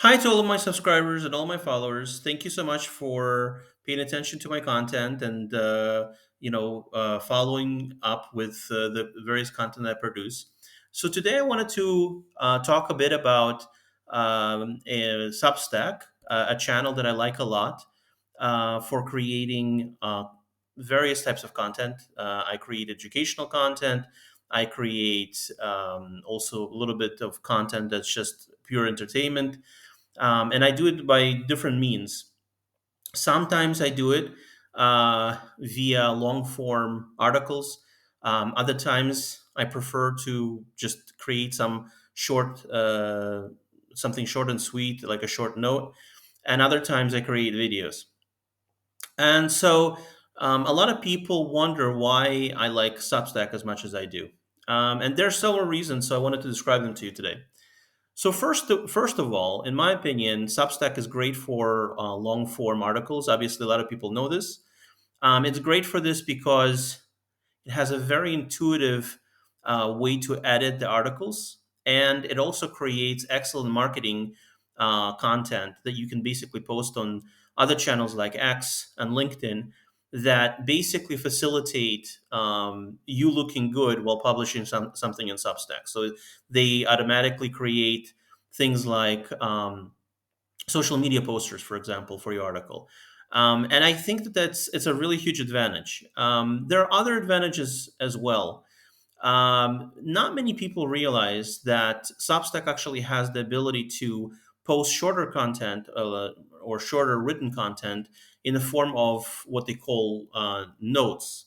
Hi to all of my subscribers and all my followers. Thank you so much for paying attention to my content and following up with the various content I produce. So today I wanted to talk a bit about a Substack, a channel that I like a lot for creating various types of content. I create educational content. I create also a little bit of content that's just pure entertainment, and I do it by different means. Sometimes I do it via long form articles. Other times I prefer to just create something short and sweet, like a short note. And other times I create videos. And so a lot of people wonder why I like Substack as much as I do. And there are several reasons, so I wanted to describe them to you today. So first of all, in my opinion, Substack is great for long form articles. Obviously, a lot of people know this. It's great for this because it has a very intuitive way to edit the articles, and it also creates excellent marketing content that you can basically post on other channels like X and LinkedIn that basically facilitate you looking good while publishing something in Substack. So they automatically create things like social media posters, for example, for your article. And I think that it's a really huge advantage. There are other advantages as well. Not many people realize that Substack actually has the ability to post shorter content or shorter written content in the form of what they call notes.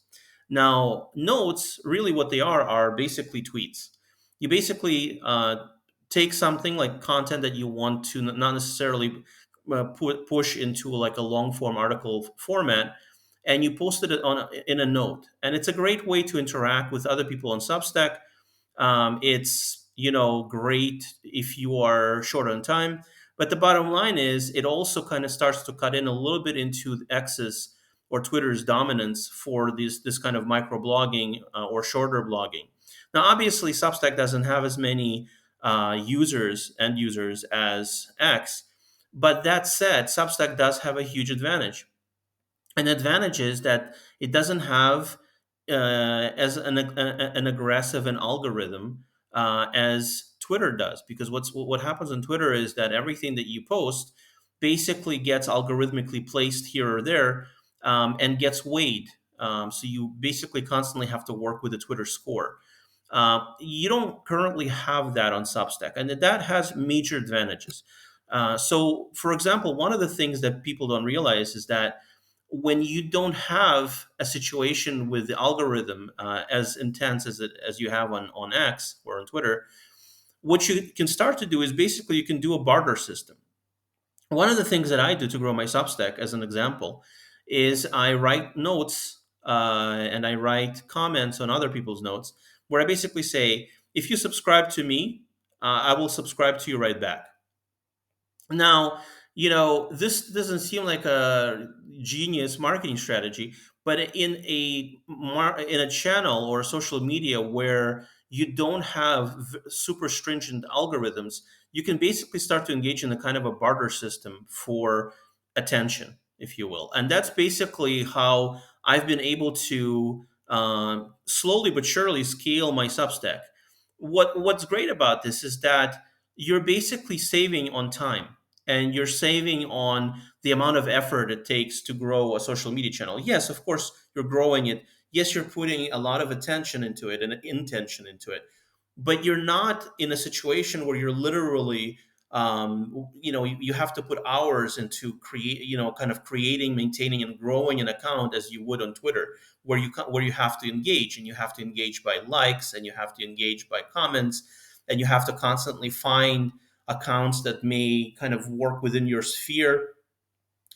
Now, notes, really what they are basically tweets. You basically take something like content that you want to not necessarily push into like a long form article format, and you posted it in a note, and it's a great way to interact with other people on Substack. It's great if you are short on time, but the bottom line is it also kind of starts to cut in a little bit into X's or Twitter's dominance for this kind of microblogging or shorter blogging. Now, obviously, Substack doesn't have as many end users as X, but that said, Substack does have a huge advantage. An advantage is that it doesn't have as an aggressive an algorithm as Twitter does. Because what happens on Twitter is that everything that you post basically gets algorithmically placed here or there, and gets weighed. So you basically constantly have to work with the Twitter score. You don't currently have that on Substack, and that has major advantages. So, for example, one of the things that people don't realize is that when you don't have a situation with the algorithm as intense as you have on X or on Twitter, what you can start to do is basically you can do a barter system. One of the things that I do to grow my Substack, as an example, is I write notes and I write comments on other people's notes where I basically say, if you subscribe to me, I will subscribe to you right back. Now, this doesn't seem like a genius marketing strategy, but in a channel or social media where you don't have super stringent algorithms, you can basically start to engage in a kind of a barter system for attention, if you will. And that's basically how I've been able to slowly but surely scale my Substack. What's great about this is that you're basically saving on time, and you're saving on the amount of effort it takes to grow a social media channel. Yes, of course, you're growing it. Yes, you're putting a lot of attention into it and intention into it, but you're not in a situation where you're literally you have to put hours into kind of creating, maintaining, and growing an account as you would on Twitter, where you have to engage, and you have to engage by likes, and you have to engage by comments, and you have to constantly find accounts that may kind of work within your sphere.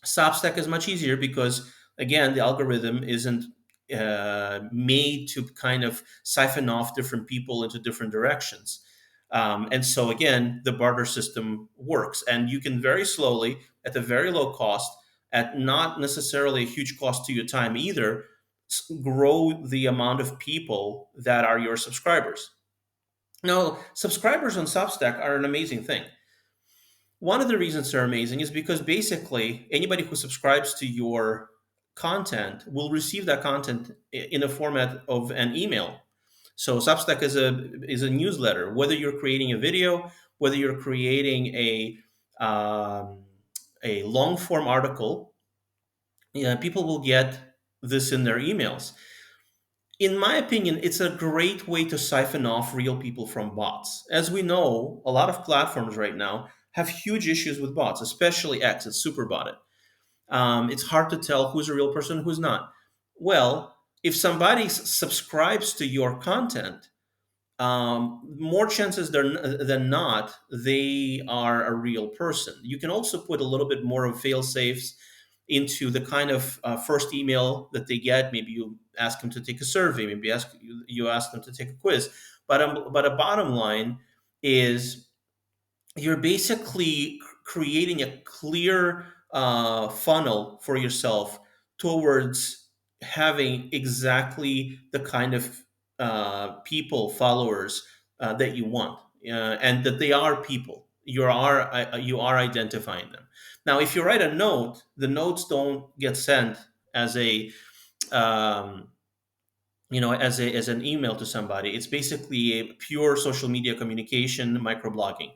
Substack is much easier because, again, the algorithm isn't made to kind of siphon off different people into different directions. And so, again, the barter system works, and you can very slowly, at a very low cost, at not necessarily a huge cost to your time either, grow the amount of people that are your subscribers. Now, subscribers on Substack are an amazing thing. One of the reasons they're amazing is because basically anybody who subscribes to your content will receive that content in a format of an email. So Substack is a newsletter. Whether you're creating a video, whether you're creating a long form article, yeah, people will get this in their emails. In my opinion, it's a great way to siphon off real people from bots. As we know, a lot of platforms right now have huge issues with bots, especially X. It's super botted. It's hard to tell who's a real person, who's not. Well, if somebody subscribes to your content, more chances than not, they are a real person. You can also put a little bit more of fail safes into the kind of first email that they get. Maybe you ask them to take a survey. Maybe you ask them to take a quiz. But a bottom line is you're basically creating a clear funnel for yourself towards having exactly the kind of people, followers that you want, and that they are people. You are identifying them. Now, if you write a note, the notes don't get sent as a um, as an email to somebody. It's basically a pure social media communication, microblogging.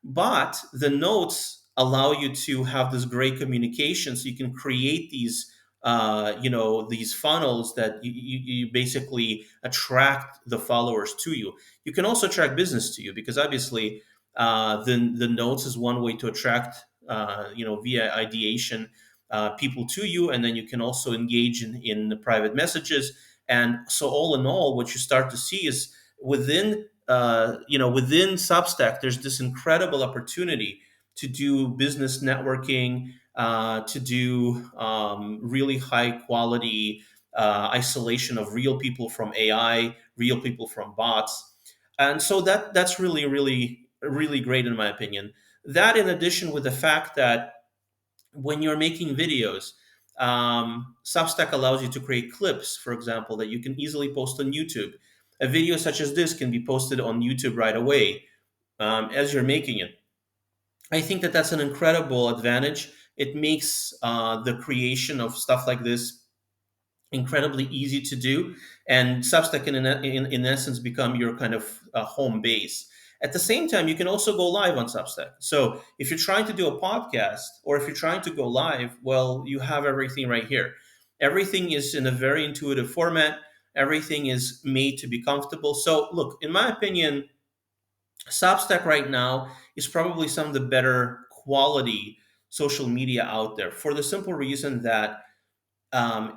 But the notes allow you to have this great communication, so you can create these funnels that you basically attract the followers to you. You can also attract business to you, because obviously the notes is one way to attract via ideation people to you, and then you can also engage in the private messages. And so all in all, what you start to see is within Substack, there's this incredible opportunity to do business networking, to do really high quality isolation of real people from AI, real people from bots, and so that's really, really, really great in my opinion. That, in addition with the fact that when you're making videos, Substack allows you to create clips, for example, that you can easily post on YouTube. A video such as this can be posted on YouTube right away as you're making it. I think that that's an incredible advantage. It makes the creation of stuff like this incredibly easy to do, and Substack in essence become your kind of home base. At the same time, you can also go live on Substack. So if you're trying to do a podcast, or if you're trying to go live, well, you have everything right here. Everything is in a very intuitive format. Everything is made to be comfortable. So look, in my opinion, Substack right now is probably some of the better quality social media out there, for the simple reason that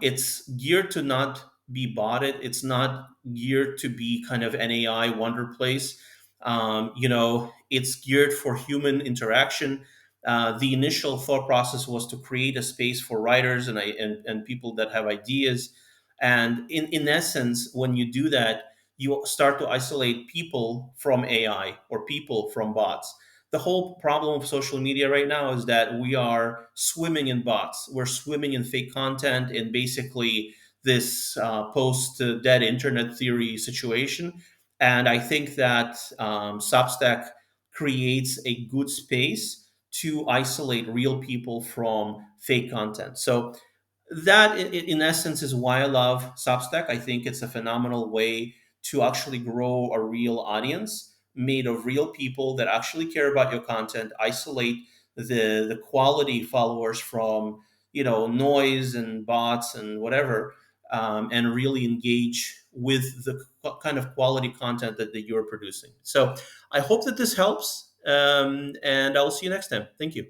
it's geared to not be botted. It's not geared to be kind of an AI wonder place. It's geared for human interaction. The initial thought process was to create a space for writers and people that have ideas. And in essence, when you do that, you start to isolate people from AI or people from bots. The whole problem of social media right now is that we are swimming in bots. We're swimming in fake content, in basically this post dead internet theory situation. And I think that Substack creates a good space to isolate real people from fake content. So that in essence is why I love Substack. I think it's a phenomenal way to actually grow a real audience made of real people that actually care about your content, isolate the quality followers from noise and bots and whatever, and really engage with the kind of quality content that you're producing. So I hope that this helps, and I'll see you next time. Thank you.